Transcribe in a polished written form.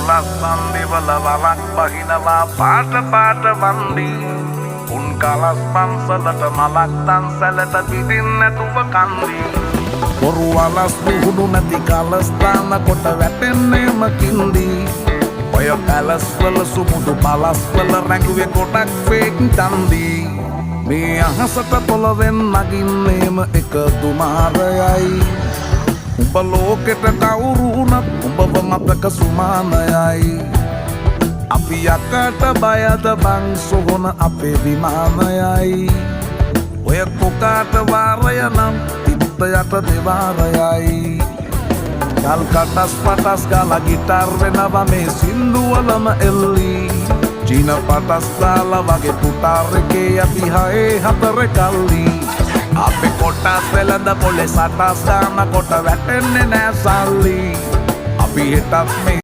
ලස්සන්දි වල වලක් බහිනවා පාට පාට වන්දි උන් කලස් පන්සලට මලක් තන්සලට පිටින් නැතුව කන්දි බොරු වලස් පුහුණු නැති කලස් දාන කොට වැටෙන්නේම කින්දි ඔය පැලස් වල සුමුදු පලස් වල රැඟුවේ කොටක් ෆේක් තන්දි මේ අහසට පොළවෙන් නගින්නේම එක දුමාරයයි උඹ ලෝකෙට කවුරු වුණත් උඹව මතක සුමානයයි අපි යකට බයද බං සොහොන අපේ විමානයයි ඔය කොකාට වාරය නම් තිත්ත යට දෙවාරයයි ගල් කටස් පටස් ගාලා ගිටාර් වෙනවා මේ සින්දුවලම එල්ලි චීන පටස් දාලා වගේ පුටාර් එකේ අපි හයේ හතර කල්ලි අපේ කොටස් වෙලඳ පොලේ සටස් ගාන කොට වැටෙන්නේ නෑ සල්ලි අපි හිටත් මේ